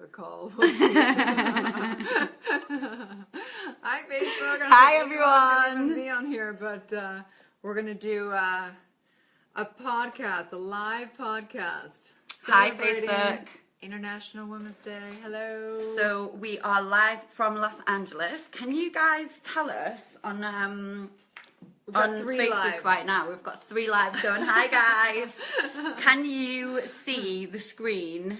a call. We'll Hi, Facebook. Hi, everyone. Me on here, but we're going to do a podcast, a live podcast. Hi, Facebook. International Women's Day. Hello. So we are live from Los Angeles. Can you guys tell us on Facebook lives right now? We've got 3 lives going. Hi, guys. Can you see the screen,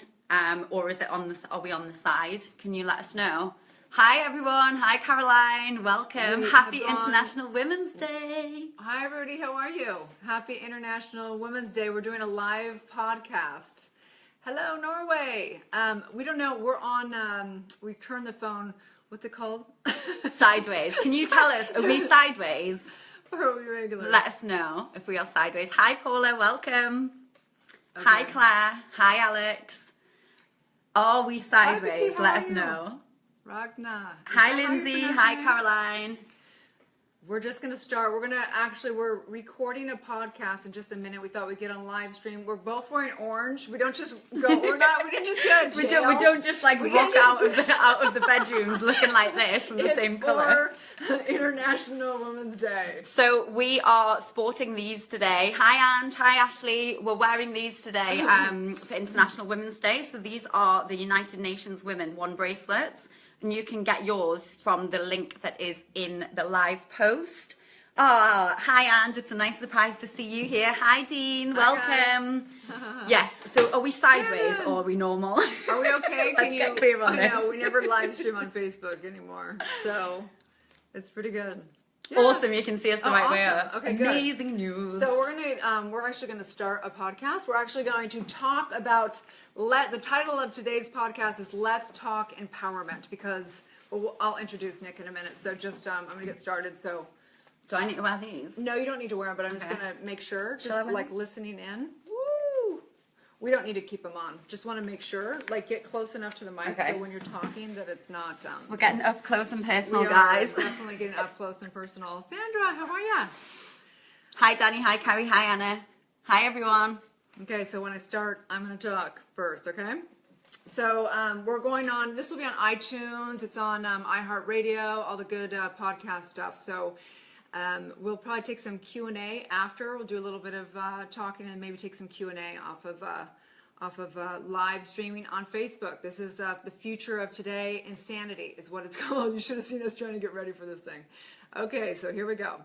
or is it on the? Are we on the side? Can you let us know? Hi, everyone. Hi, Caroline. Welcome. Happy International Women's Day. Hi, everybody. How are you? Happy International Women's Day. We're doing a live podcast. Hello, Norway. We don't know. We're on. We've turned the phone. What's it called? Sideways. Can you tell us? Are we sideways? Or are we regular? Let us know if we are sideways. Hi, Paula. Welcome. Okay. Hi, Claire. Hi, Alex. Are we sideways? Vicky, Let how us are know. Ragna. Hi, Lindsay. Hi, Caroline. We're just going to start. We're recording a podcast in just a minute. We thought we'd get on live stream. We're both wearing orange. We don't just go, we didn't just go to jail. We don't just like walk out of the bedrooms looking like this from the same colour. International Women's Day. So we are sporting these today. Hi, Ange. Hi, Ashley. We're wearing these today for International Women's Day. So these are the United Nations Women Onebracelets. And you can get yours from the link that is in the live post. Oh, hi, Ange. It's a nice surprise to see you here. Hi, Dean. Welcome. Yes. So are we sideways or are we normal? Are we okay? Let's get clear on this. I know, we never live stream on Facebook anymore. So it's pretty good. Yeah. Awesome. You can see us the right way up. Okay, Amazing good. news. So we're actually going to start a podcast. We're actually going to talk about, the title of today's podcast is Let's Talk Empowerment, because I'll introduce Nick in a minute. So just, I'm going to get started. So do I need to wear these? No, you don't need to wear them, but I'm just going to make sure, just like listening in. Woo! We don't need to keep them on. Just want to make sure, like get close enough to the mic so when you're talking that it's not... We're getting up close and personal, we guys. We're definitely getting up close and personal. Sandra, how are ya? Hi, Danny. Hi, Carrie. Hi, Anna. Hi, everyone. Okay, so when I start, I'm going to talk first, okay? So we're going on, this will be on iTunes, it's on iHeartRadio, all the good podcast stuff. So we'll probably take some Q&A after. We'll do a little bit of talking and maybe take some Q&A off of live streaming on Facebook. This is the future of today. Insanity is what it's called. You should have seen us trying to get ready for this thing. Okay, so here we go.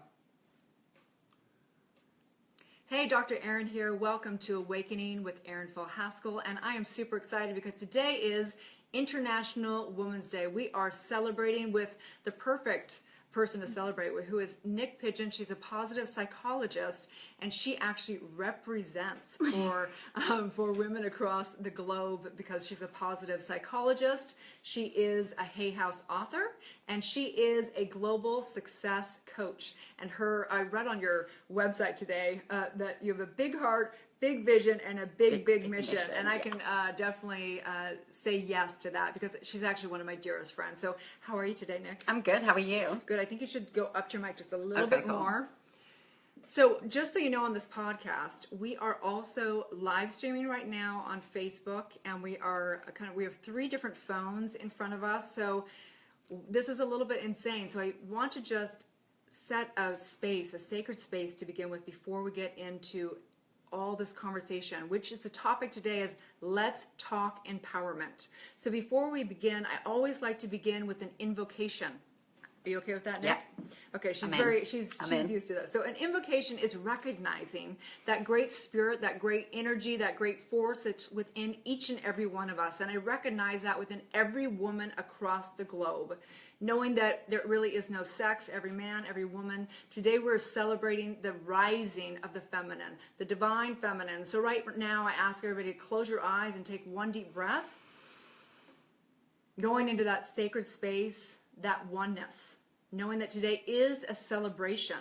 Hey, Dr. Erin here. Welcome to Awakening with Erin Haskell, and I am super excited because today is International Women's Day. We are celebrating with the perfect person to celebrate with, who is Niyc Pidgeon. She's a positive psychologist, and she actually represents for women across the globe because she's a positive psychologist. She is a Hay House author, and she is a global success coach. And I read on your website today that you have a big heart, big vision, and a big mission. And I can definitely say yes to that because she's actually one of my dearest friends. So how are you today, Nick? I'm good. How are you? Good. I think you should go up to your mic just a little bit more. So just so you know, on this podcast, we are also live streaming right now on Facebook, and we have 3 different phones in front of us. So this is a little bit insane. So I want to just set a sacred space to begin with before we get into all this conversation, which is the topic today is Let's Talk Empowerment. So before we begin, I always like to begin with an invocation. Are you okay with that, Nick? Yeah. Okay, she's used to that. So an invocation is recognizing that great spirit, that great energy, that great force that's within each and every one of us. And I recognize that within every woman across the globe. Knowing that there really is no sex, every man, every woman. Today we're celebrating the rising of the feminine, the divine feminine. So right now I ask everybody to close your eyes and take one deep breath. Going into that sacred space, that oneness. Knowing that today is a celebration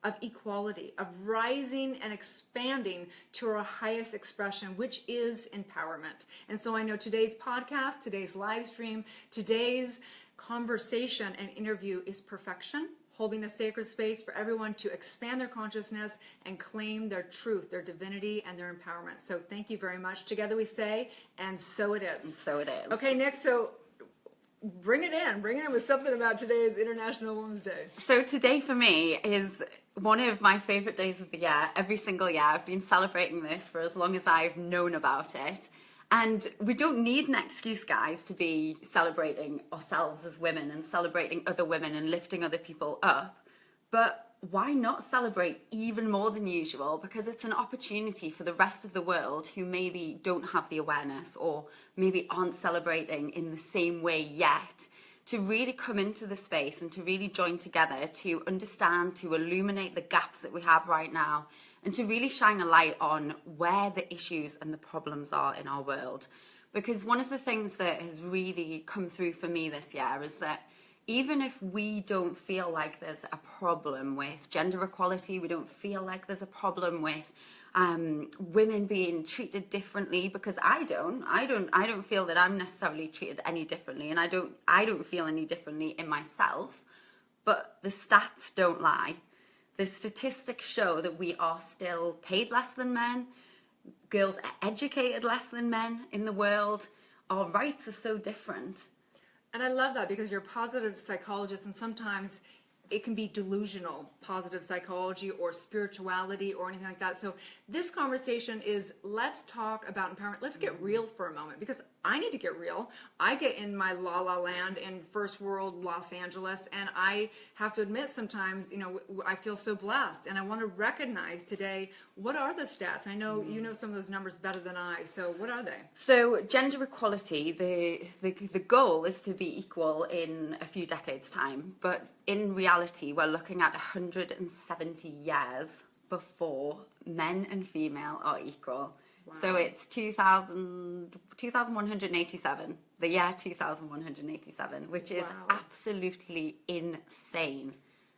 of equality, of rising and expanding to our highest expression, which is empowerment. And so I know today's podcast, today's live stream, today's conversation and interview is perfection, holding a sacred space for everyone to expand their consciousness and claim their truth, their divinity, and their empowerment. So thank you very much. Together we say, and so it is. And so it is. Okay, Nick, so bring it in with something about today's International Women's Day. So today for me is one of my favorite days of the year. Every single year I've been celebrating this for as long as I've known about it. And we don't need an excuse, guys, to be celebrating ourselves as women and celebrating other women and lifting other people up. But why not celebrate even more than usual? Because it's an opportunity for the rest of the world who maybe don't have the awareness or maybe aren't celebrating in the same way yet, to really come into the space and to really join together to understand, to illuminate the gaps that we have right now, and to really shine a light on where the issues and the problems are in our world. Because one of the things that has really come through for me this year is that even if we don't feel like there's a problem with gender equality, we don't feel like there's a problem with women being treated differently, because I don't feel that I'm necessarily treated any differently, and I don't feel any differently in myself. But the stats don't lie. The statistics show that we are still paid less than men, girls are educated less than men in the world, our rights are so different. And I love that, because you're a positive psychologist, and sometimes it can be delusional, positive psychology or spirituality or anything like that. So this conversation is, let's talk about empowerment. Let's get real for a moment, because I need to get real. I get in my la la land in first world Los Angeles, and I have to admit sometimes, I feel so blessed, and I want to recognize today, what are the stats? I know you know some of those numbers better than I, so what are they? So gender equality, the goal is to be equal in a few decades' time, but in reality, we're looking at 170 years before men and female are equal. Wow. So it's 2187, the year 2187, which is absolutely insane.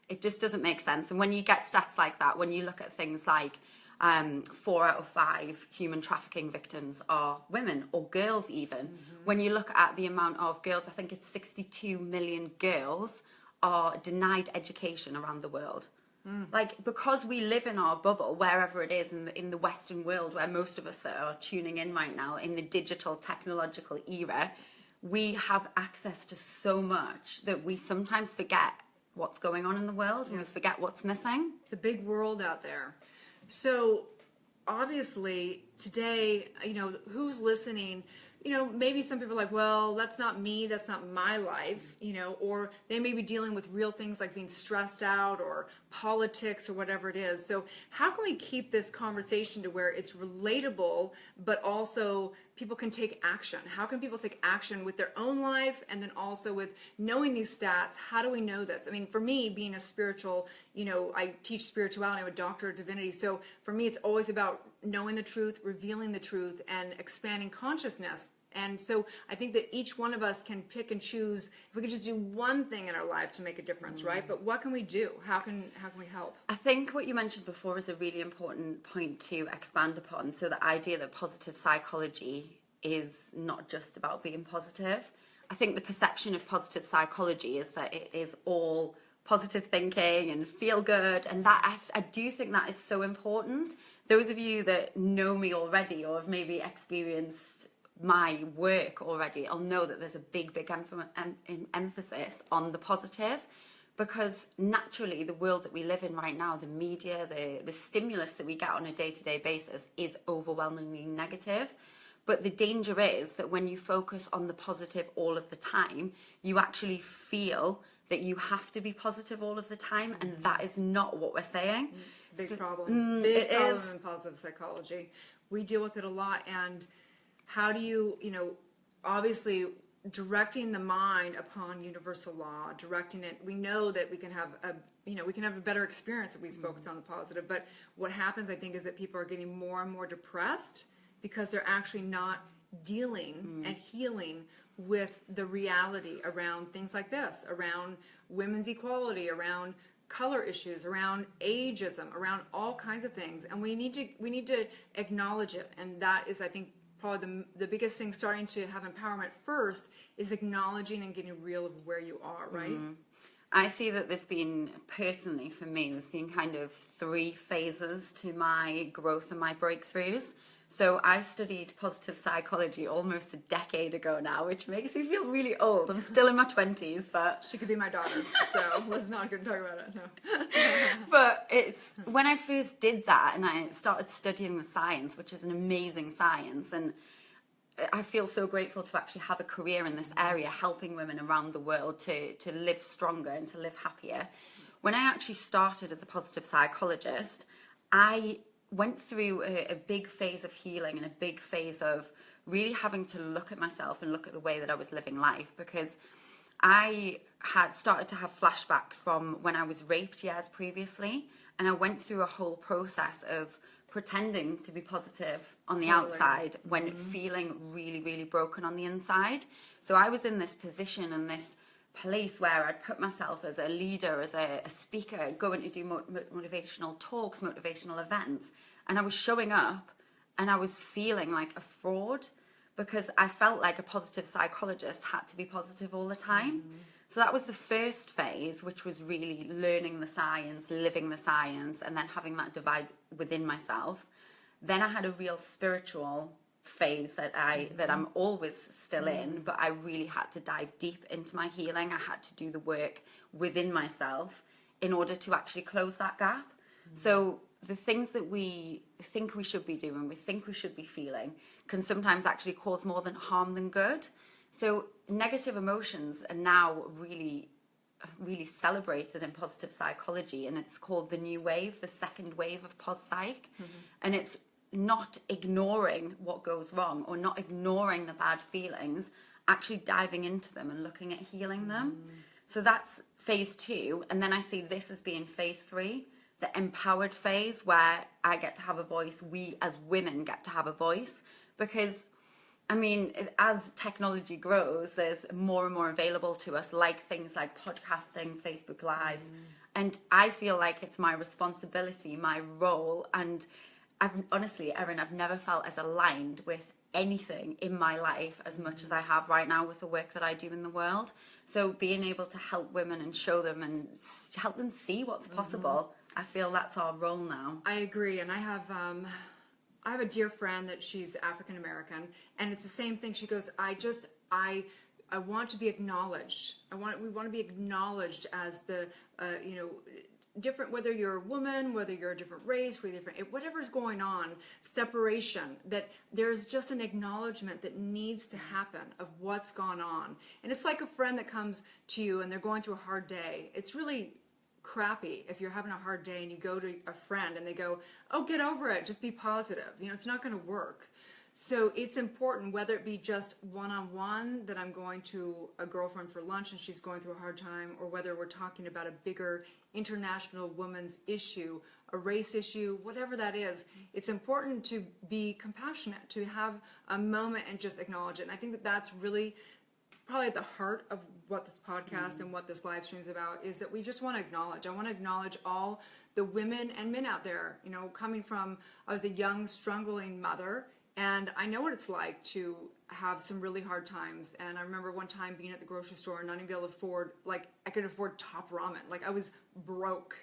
It just doesn't make sense. And when you get stats like that, when you look at things like 4 out of 5 human trafficking victims are women or girls even, when you look at the amount of girls, I think it's 62 million girls are denied education around the world. Like, because we live in our bubble, wherever it is in the Western world, where most of us are tuning in right now, in the digital technological era, we have access to so much that we sometimes forget what's going on in the world and we forget what's missing. It's a big world out there. So obviously today, who's listening, maybe some people are like, well, that's not me, that's not my life, or they may be dealing with real things like being stressed out or politics or whatever it is. So how can we keep this conversation to where it's relatable, but also people can take action? How can people take action with their own life, and then also with knowing these stats? How do we know this? I mean, for me, being a spiritual, I teach spirituality, I'm a doctor of divinity. So for me, it's always about knowing the truth, revealing the truth, and expanding consciousness. And so I think that each one of us can pick and choose. If we could just do one thing in our life to make a difference, right? But what can we do? How can we help? I think what you mentioned before is a really important point to expand upon. So the idea that positive psychology is not just about being positive. I think the perception of positive psychology is that it is all positive thinking and feel good, and that I do think that is so important. Those of you that know me already or have maybe experienced my work already, I'll know that there's a big emphasis on the positive, because naturally the world that we live in right now, the media, the stimulus that we get on a day-to-day basis is overwhelmingly negative. But the danger is that when you focus on the positive all of the time, you actually feel that you have to be positive all of the time, and that is not what we're saying. It's a big problem. Big problem in positive psychology. We deal with it a lot, and how do you, obviously directing the mind upon universal law, directing it, we know that we can have a better experience if we focus on the positive. But what happens, I think, is that people are getting more and more depressed because they're actually not dealing and healing with the reality around things like this, around women's equality, around color issues, around ageism, around all kinds of things. And we need to acknowledge it. And that is, I think, probably the biggest thing starting to have empowerment first is acknowledging and getting real of where you are, right? I see that there's been, personally for me, there's been kind of 3 phases to my growth and my breakthroughs. So I studied positive psychology almost a decade ago now, which makes me feel really old. I'm still in my 20s, but... She could be my daughter, so let's not talk about it, no. But it's, when I first did that and I started studying the science, which is an amazing science, and I feel so grateful to actually have a career in this area, helping women around the world to live stronger and to live happier. When I actually started as a positive psychologist, I went through a big phase of healing and a big phase of really having to look at myself and look at the way that I was living life, because I had started to have flashbacks from when I was raped years previously, and I went through a whole process of pretending to be positive on the outside when feeling really, really broken on the inside. So I was in this position and this place where I'd put myself as a leader, as a speaker, going to do motivational talks, motivational events, and I was showing up and I was feeling like a fraud because I felt like a positive psychologist had to be positive all the time. So that was the first phase, which was really learning the science, living the science, and then having that divide within myself. Then I had a real spiritual phase that I'm always still in, but I really had to dive deep into my healing. I had to do the work within myself in order to actually close that gap. So the things that we think we should be doing, we think we should be feeling, can sometimes actually cause more than harm than good. So negative emotions are now really celebrated in positive psychology, and it's called the new wave, the second wave of pos psych. And it's not ignoring what goes wrong or not ignoring the bad feelings, actually diving into them and looking at healing them. So that's phase 2. And then I see this as being phase 3, the empowered phase, where I get to have a voice. We as women get to have a voice, because I mean, as technology grows, there's more and more available to us, like things like podcasting, Facebook Lives. And I feel like it's my responsibility, my role. And honestly, Erin, I've never felt as aligned with anything in my life as much as I have right now with the work that I do in the world. So being able to help women and show them and help them see what's possible, I feel that's our role now. I agree, and I have a dear friend that she's African American, and it's the same thing. She goes, I want to be acknowledged. We want to be acknowledged as the different, whether you're a woman, whether you're a different race, whatever's going on, separation, that there's just an acknowledgement that needs to happen of what's gone on. And it's like a friend that comes to you and they're going through a hard day. It's really crappy if you're having a hard day and you go to a friend and they go, oh, get over it, just be positive. It's not going to work. So it's important, whether it be just one-on-one, that I'm going to a girlfriend for lunch and she's going through a hard time, or whether we're talking about a bigger international women's issue, a race issue, whatever that is. It's important to be compassionate, to have a moment and just acknowledge it. And I think that that's really probably at the heart of what this podcast and what this live stream is about, is that we just want to acknowledge. I want to acknowledge all the women and men out there, coming from, I was a young, struggling mother, and I know what it's like to have some really hard times. And I remember one time being at the grocery store and not even be able to afford, I could afford top ramen. I was broke.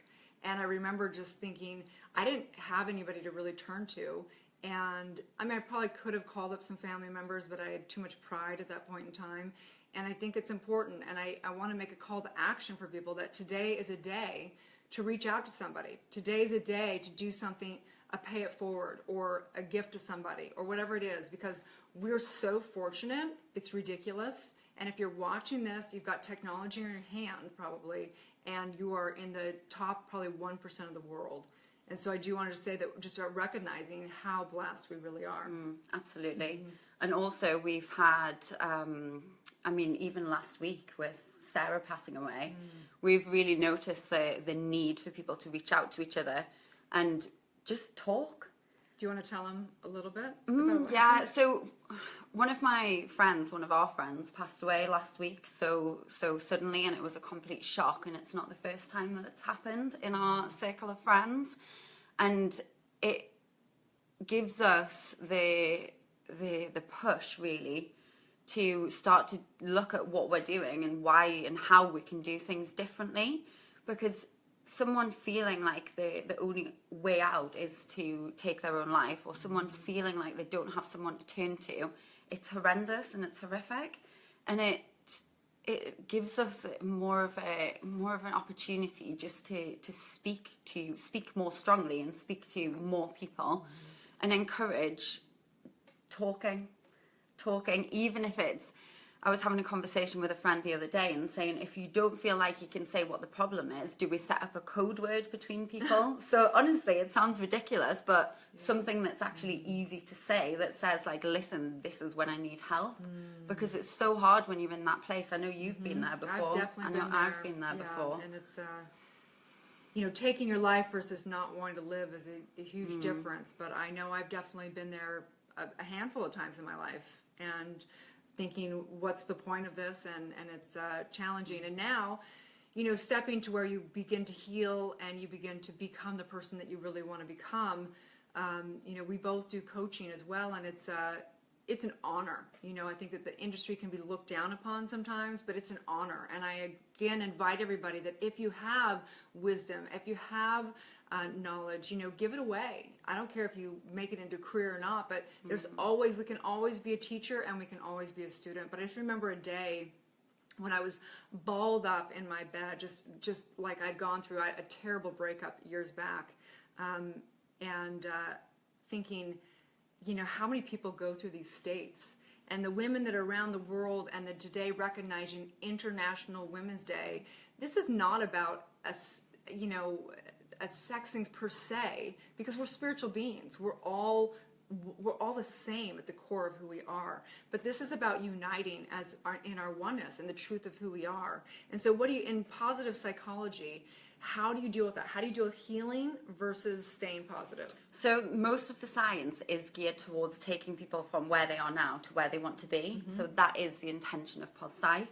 And I remember just thinking, I didn't have anybody to really turn to. And I mean, I probably could have called up some family members, but I had too much pride at that point in time. And I think it's important. And I want to make a call to action for people that today is a day to reach out to somebody. Today is a day to do something, a pay it forward, or a gift to somebody, or whatever it is, because we're so fortunate. It's ridiculous. And if you're watching this, you've got technology in your hand probably, and you are in the top probably 1% of the world. And so I do want to say that just about recognizing how blessed we really are. Absolutely. And also we've had, even last week with Sarah passing away, we've really noticed the need for people to reach out to each other and just talk. Do you want to tell them a little bit? Yeah, so one of our friends passed away last week so suddenly, and it was a complete shock, and it's not the first time that it's happened in our circle of friends, and it gives us the push really to start to look at what we're doing and why and how we can do things differently. Because someone feeling like the only way out is to take their own life, or someone feeling like they don't have someone to turn to, it's horrendous and it's horrific, and it gives us more of an opportunity just to speak more strongly and speak to more people, and encourage talking, even if it's, I was having a conversation with a friend the other day and saying, if you don't feel like you can say what the problem is, do we set up a code word between people? So honestly, it sounds ridiculous, but something that's actually easy to say, that says like, listen, this is when I need help. Because it's so hard when you're in that place. I know you've been there before. I've definitely been there. I've been there before. And it's, you know, taking your life versus not wanting to live is a huge difference. But I know I've definitely been there a handful of times in my life, and thinking, what's the point of this? And it's challenging. And now, you know, stepping to where you begin to heal and you begin to become the person that you really want to become. You know, we both do coaching as well, and it's an honor. You know, I think that the industry can be looked down upon sometimes, but it's an honor. And I again invite everybody that if you have wisdom, if you have knowledge, you know, give it away. I don't care if you make it into a career or not, but there's always, we can always be a teacher and we can always be a student. But I just remember a day when I was balled up in my bed, just like I'd gone through a terrible breakup years back, and thinking, you know, how many people go through these states? And the women that are around the world, and that today recognizing International Women's Day, this is not about us, you know, a sex things per se, because we're spiritual beings. We're all the same at the core of who we are. But this is about uniting in our oneness and the truth of who we are. And so what do you, in positive psychology, how do you deal with that? How do you deal with healing versus staying positive? So most of the science is geared towards taking people from where they are now to where they want to be. So that is the intention of PosPsych.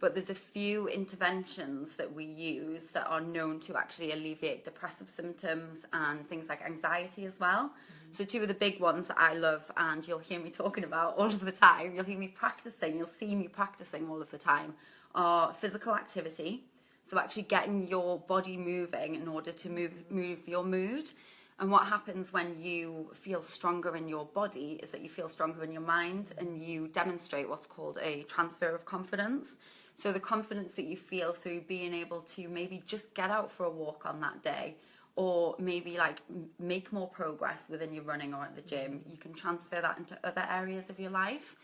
But there's a few interventions that we use that are known to actually alleviate depressive symptoms and things like anxiety as well. So two of the big ones that I love, and you'll hear me talking about all of the time, you'll hear me practicing, you'll see me practicing all of the time, are physical activity. So actually getting your body moving in order to move your mood. And what happens when you feel stronger in your body is that you feel stronger in your mind, and you demonstrate what's called a transfer of confidence. So the confidence that you feel through being able to maybe just get out for a walk on that day, or maybe like make more progress within your running or at the gym, you can transfer that into other areas of your life.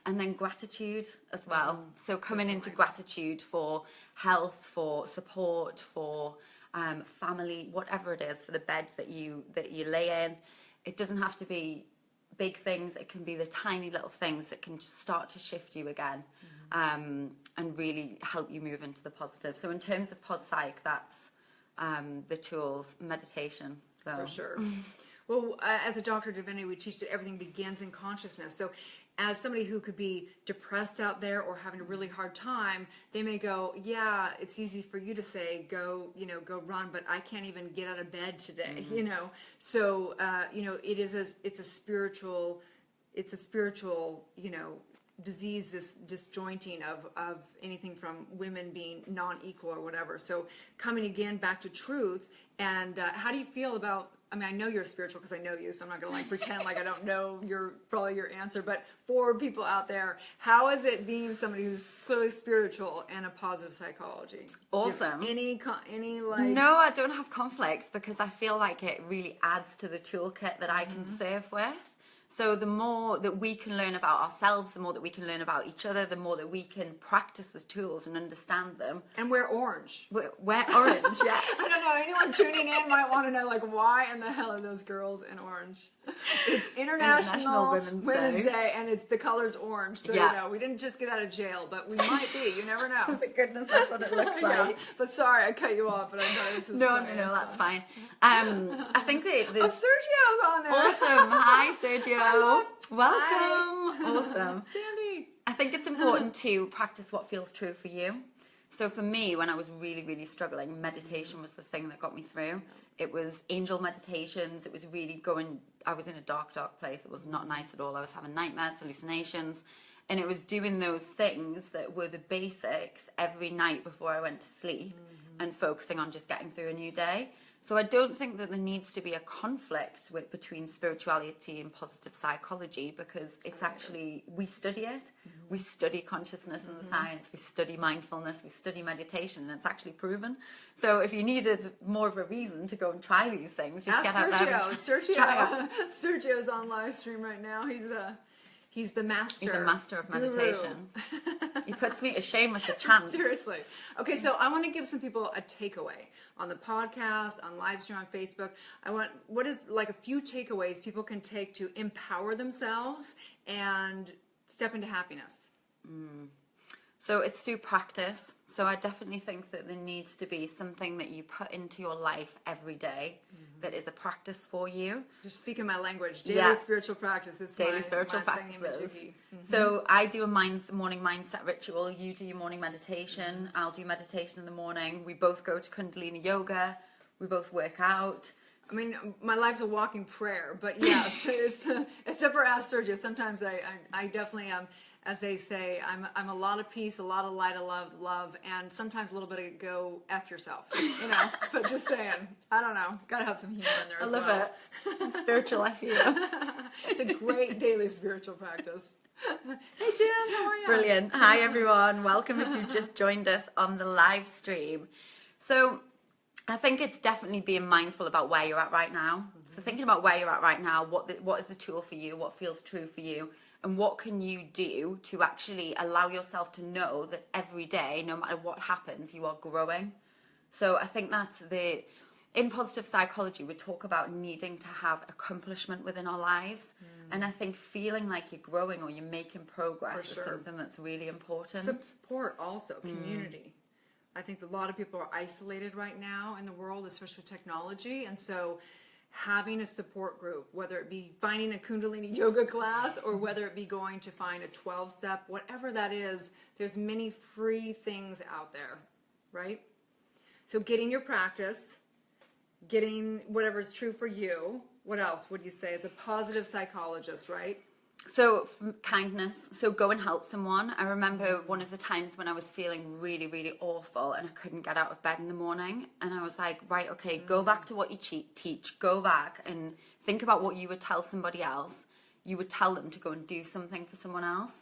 And then gratitude as well. So coming into gratitude for health, for support, for family, whatever it is, for the bed that you lay in. It doesn't have to be big things. It can be the tiny little things that can start to shift you again, and really help you move into the positive. So in terms of PosPsych, that's the tools, meditation. So. For sure. Well, as a doctor of divinity, we teach that everything begins in consciousness. So as somebody who could be depressed out there or having a really hard time, they may go, yeah, it's easy for you to say, go run, but I can't even get out of bed today, you know? So, you know, it's a spiritual, you know, disease, this disjointing of anything from women being non-equal or whatever. So coming again back to truth. And how do you feel about, I mean, I know you're spiritual because I know you, so I'm not going to like pretend like I don't know probably your answer, but for people out there, how is it being somebody who's clearly spiritual and a positive psychology? Awesome. Any like? No, I don't have conflicts, because I feel like it really adds to the toolkit that I can serve with. So the more that we can learn about ourselves, the more that we can learn about each other, the more that we can practice the tools and understand them. And wear orange. Wear orange, yes. I don't know, anyone tuning in might want to know, like, why in the hell are those girls in orange? It's International Women's Day, and it's the color's orange. So, you know, we didn't just get out of jail, but we might be. You never know. Thank goodness, that's what it looks like. Yeah. But sorry, I cut you off, but I know this is No, that's fine. I think that oh, Sergio's on there. Awesome. Hi, Sergio. Welcome. Hi. Awesome. Sandy. I think it's important to practice what feels true for you. So for me, when I was really, really struggling, meditation was the thing that got me through. It was angel meditations. It was really I was in a dark, dark place. It was not nice at all. I was having nightmares, hallucinations. And it was doing those things that were the basics every night before I went to sleep and focusing on just getting through a new day. So I don't think that there needs to be a conflict between spirituality and positive psychology, because it's actually, we study it. We study consciousness and the science. We study mindfulness. We study meditation, and it's actually proven. So if you needed more of a reason to go and try these things, just get out there. Sergio's on live stream right now. He's the master. He's a master of meditation. He puts me to shame with the chants. Seriously. Okay, so I want to give some people a takeaway on the podcast, on live stream, on Facebook. What is like a few takeaways people can take to empower themselves and step into happiness? So it's through practice. So I definitely think that there needs to be something that you put into your life every day that is a practice for you. You're speaking my language. Daily spiritual practice is daily spiritual practices. So I do a morning mindset ritual. You do your morning meditation. I'll do meditation in the morning. We both go to Kundalini yoga. We both work out. I mean, my life's a walking prayer, but yes, it's up for Ask Sergio. Sometimes I definitely am. As they say, I'm a lot of peace, a lot of light, a lot of love, and sometimes a little bit of go F yourself, you know, but just saying, I don't know, gotta have some humor in there as well. I love it. Spiritual F you. It's a great daily spiritual practice. Hey Jim, how are you? Brilliant. Hi everyone, welcome if you've just joined us on the live stream. So I think it's definitely being mindful about where you're at right now. So thinking about where you're at right now, what is the tool for you, what feels true for you, and what can you do to actually allow yourself to know that every day, no matter what happens, you are growing. So I think that's in positive psychology, we talk about needing to have accomplishment within our lives. And I think feeling like you're growing or you're making progress is something that's really important. Support also, community. I think a lot of people are isolated right now in the world, especially with technology. And so having a support group, whether it be finding a Kundalini yoga class or whether it be going to find a 12-step, whatever that is, there's many free things out there, right? So getting your practice, getting whatever is true for you. What else would you say as a positive psychologist, right? So kindness. So go and help someone. I remember one of the times when I was feeling really, really awful and I couldn't get out of bed in the morning. And I was like, right, okay, go back to what you teach. Go back and think about what you would tell somebody else. You would tell them to go and do something for someone else.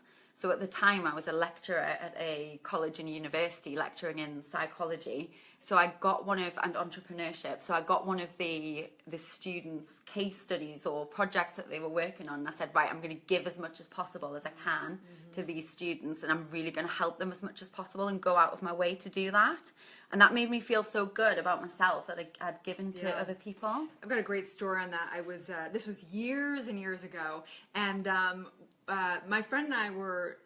So at the time I was a lecturer at a college and university lecturing in psychology. So I got and entrepreneurship. So I got one of the students' case studies or projects that they were working on. And I said, right, I'm going to give as much as possible as I can to these students. And I'm really going to help them as much as possible and go out of my way to do that. And that made me feel so good about myself that I'd given to other people. I've got a great story on that. This was years and years ago. And my friend and I were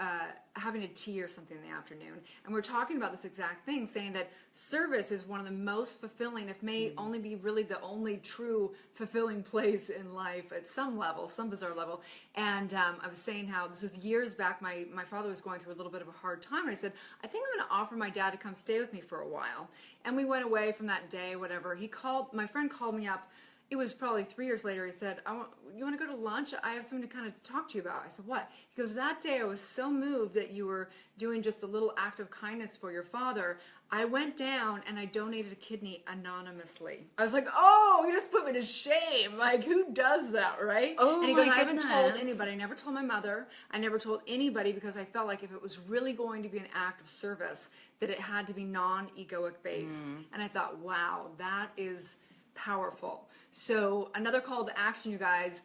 having a tea or something in the afternoon, and we're talking about this exact thing, saying that service is one of the most fulfilling, if may only be really the only true fulfilling place in life at some level, some bizarre level. And I was saying how this was years back. My father was going through a little bit of a hard time, and I said, I think I'm going to offer my dad to come stay with me for a while. And we went away from that day, whatever. My friend called me up. It was probably 3 years later. He said, you want to go to lunch? I have something to kind of talk to you about. I said, what? He goes, that day I was so moved that you were doing just a little act of kindness for your father. I went down and I donated a kidney anonymously. I was like, oh, you just put me to shame. Like, who does that, right? Oh, and he goes, my I haven't goodness. told anybody. I never told my mother. I never told anybody because I felt like if it was really going to be an act of service, that it had to be non-egoic based. And I thought, wow, that is powerful. So another call to action, you guys.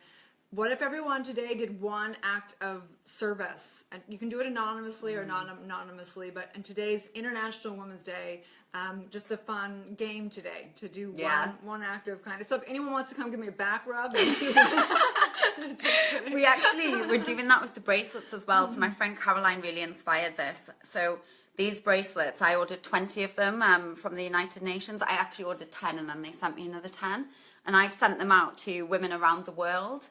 What if everyone today did one act of service? And you can do it anonymously or non-anonymously, but in today's International Women's Day, just a fun game today to do one act of kindness. So if anyone wants to come give me a back rub. We're doing that with the bracelets as well. So my friend Caroline really inspired this. So these bracelets, I ordered 20 of them from the United Nations. I actually ordered 10 and then they sent me another 10. And I've sent them out to women around the world.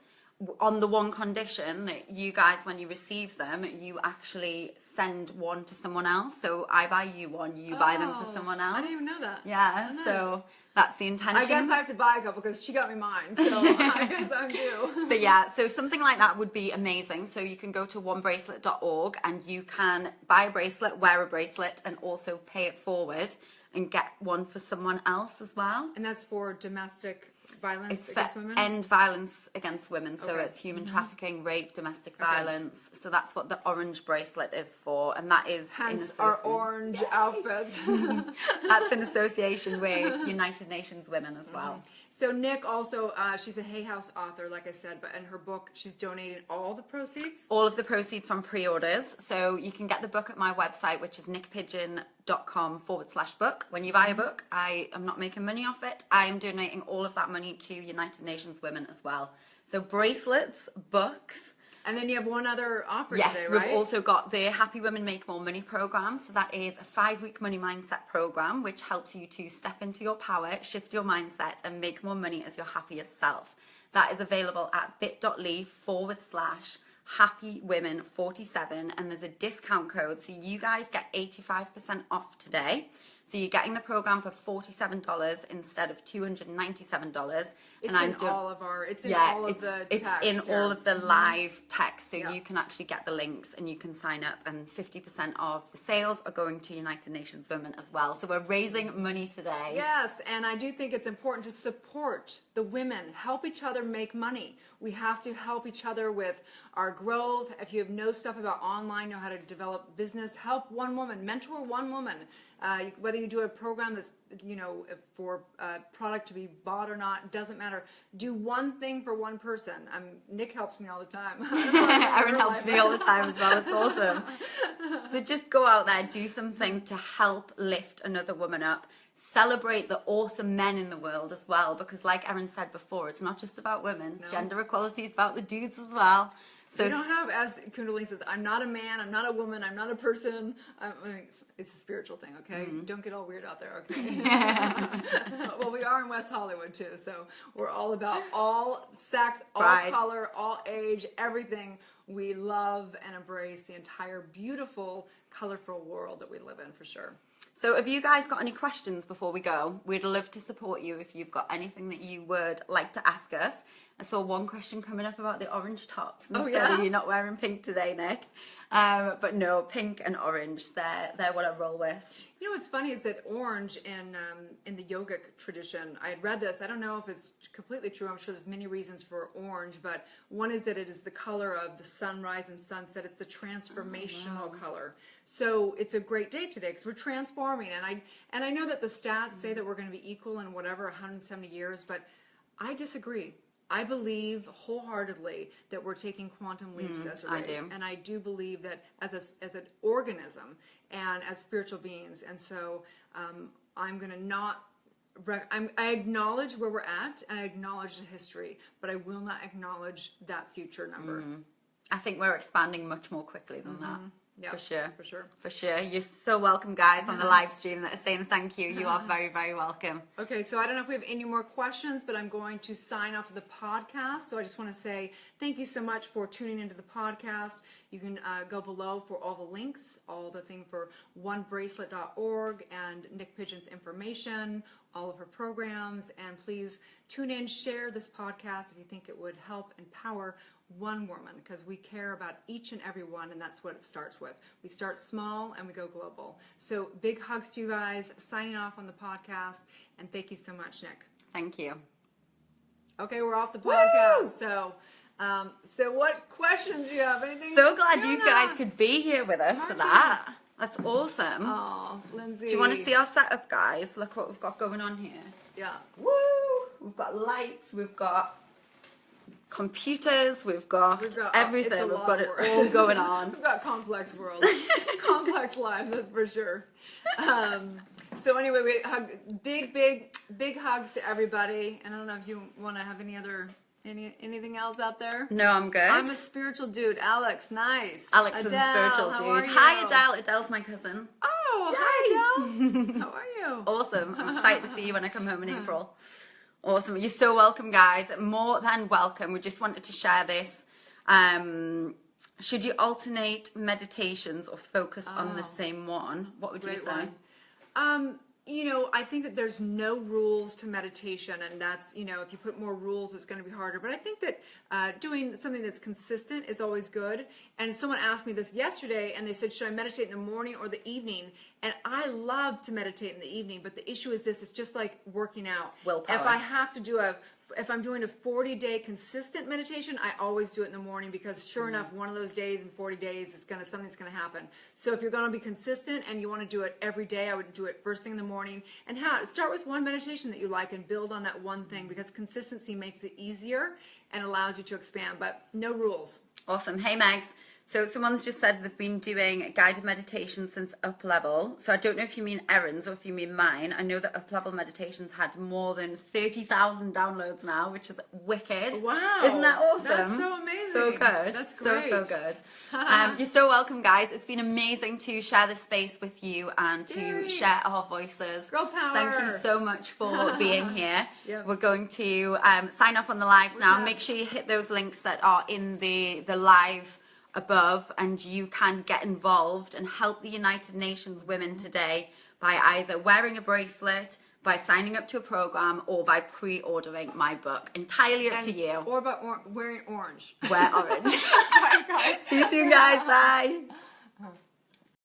on the one condition that you guys, when you receive them, you actually send one to someone else. So I buy you one, you buy them for someone else. I didn't even know that. Yeah, Oh, nice. So that's the intention. I guess I have to buy a couple because she got me mine, so I guess I'm due. So yeah, so something like that would be amazing. So you can go to onebracelet.org and you can buy a bracelet, wear a bracelet, and also pay it forward and get one for someone else as well. And that's for domestic violence It's against for women? end violence against women. So Okay. it's human trafficking, rape, domestic violence. So that's what the orange bracelet is for. And that is Hence our orange outfits. that's in association with United Nations Women as well. So Nick also, she's a Hay House author, like I said, but in her book, she's donating all the proceeds. All of the proceeds from pre-orders. So you can get the book at my website, which is nickpigeon.com/book. When you buy a book, I am not making money off it. I am donating all of that money to United Nations Women as well. So bracelets, books. And then you have one other offer Yes, today, right? we've also got the Happy Women Make More Money program. So that is a 5-week money mindset program, which helps you to step into your power, shift your mindset, and make more money as your happiest self. That is available at bit.ly/happywomen47, and there's a discount code. So you guys get 85% off today. So you're getting the program for $47 instead of $297. It's and in all of our, it's in yeah, all of the it's text in here. all of the live text, so Yeah. you can actually get the links and you can sign up, and 50% of the sales are going to United Nations Women as well. So we're raising money today. Yes, and I do think it's important to support the women, help each other make money. We have to help each other with our growth. If you have no stuff about online, know how to develop business, help one woman, mentor one woman. Whether you do a program that's, for product to be bought or not, doesn't matter. Do one thing for one person. Nick helps me all the time. Erin helps me all the time as well. It's awesome. So just go out there, do something to help lift another woman up. Celebrate the awesome men in the world as well, because like Erin said before, it's not just about women. No. Gender equality is about the dudes as well. So we don't have, as Kundalini says, I'm not a man, I'm not a woman, I'm not a person. It's a spiritual thing, okay? Don't get all weird out there, okay? Well, we are in West Hollywood too, so we're all about all sex, all Pride. color, all age, everything. We love and embrace the entire beautiful, colorful world that we live in, for sure. So have you guys got any questions before we go? We'd love to support you if you've got anything that you would like to ask us. I saw one question coming up about the orange tops. Oh, Instead yeah? of you not wearing pink today, Nick. But no, pink and orange, they're what I roll with. You know what's funny is that orange in the yogic tradition, I had read this, I don't know if it's completely true, I'm sure there's many reasons for orange, but one is that it is the color of the sunrise and sunset, it's the transformational color. So it's a great day today because we're transforming, and I know that the stats say that we're going to be equal in whatever 170 years, but I disagree. I believe wholeheartedly that we're taking quantum leaps as a race. I do. And I do believe that as an organism and as spiritual beings. And so I'm going to not, I acknowledge where we're at and I acknowledge the history, but I will not acknowledge that future number. I think we're expanding much more quickly than that. Yeah, For sure. For sure. For sure. You're so welcome, guys, on the live stream that are saying thank you. You are very, very welcome. Okay, so I don't know if we have any more questions, but I'm going to sign off the podcast. So I just want to say thank you so much for tuning into the podcast. You can go below for all the links, all the thing for onebracelet.org and Nick Pidgeon's information, all of her programs. And please tune in, share this podcast if you think it would help empower one woman, because we care about each and every one, and that's what it starts with. We start small and we go global. So big hugs to you guys, signing off on the podcast, and thank you so much, Nick. Thank you. Okay, we're off the podcast. So what questions do you have? Anything? So glad you Fiona? guys could be here with us for that. That's awesome. Oh, Lindsay. Do you want to see our setup, guys? Look what we've got going on here. Yeah. Woo! We've got lights, we've got computers, we've got everything. it's a We've lot got of it work. all going on. We've got complex worlds, complex lives, that's for sure. So anyway, we hug, big hugs to everybody. And I don't know if you want to have anything else out there. No, I'm good. I'm a spiritual dude. Alex, nice. Alex Adele, is a spiritual how are dude. you? Hi, Adele. Adele's my cousin. Oh, hi, Adele. How are you? Awesome. I'm excited to see you when I come home in April. Awesome. You're so welcome, guys. More than welcome. We just wanted to share this. Should you alternate meditations or focus on the same one? What would you say? You know, I think that there's no rules to meditation, and that's, you know, if you put more rules, it's going to be harder. But I think that doing something that's consistent is always good. And someone asked me this yesterday, and they said, should I meditate in the morning or the evening? And I love to meditate in the evening, but the issue is this: it's just like working out. Willpower. If I have to do if I'm doing a 40-day consistent meditation, I always do it in the morning, because sure enough, one of those days in 40 days, something's gonna happen. So if you're gonna be consistent and you wanna do it every day, I would do it first thing in the morning. And start with one meditation that you like and build on that one thing, because consistency makes it easier and allows you to expand, but no rules. Awesome. Hey, Megs. So someone's just said they've been doing guided meditation since Up Level. So I don't know if you mean Erin's or if you mean mine. I know that Up Level Meditations had more than 30,000 downloads now, which is wicked. Wow. Isn't that awesome? That's so amazing. So good. That's great. So good. You're so welcome, guys. It's been amazing to share this space with you and to share our voices. Girl power. Thank you so much for being here. Yep. We're going to sign off on the lives now. Make sure you hit those links that are in the live above, and you can get involved and help the United Nations women today by either wearing a bracelet, by signing up to a program, or by pre-ordering my book. Entirely up to you. Or by wearing orange. Wear orange. Bye, guys. See you soon, guys. Bye.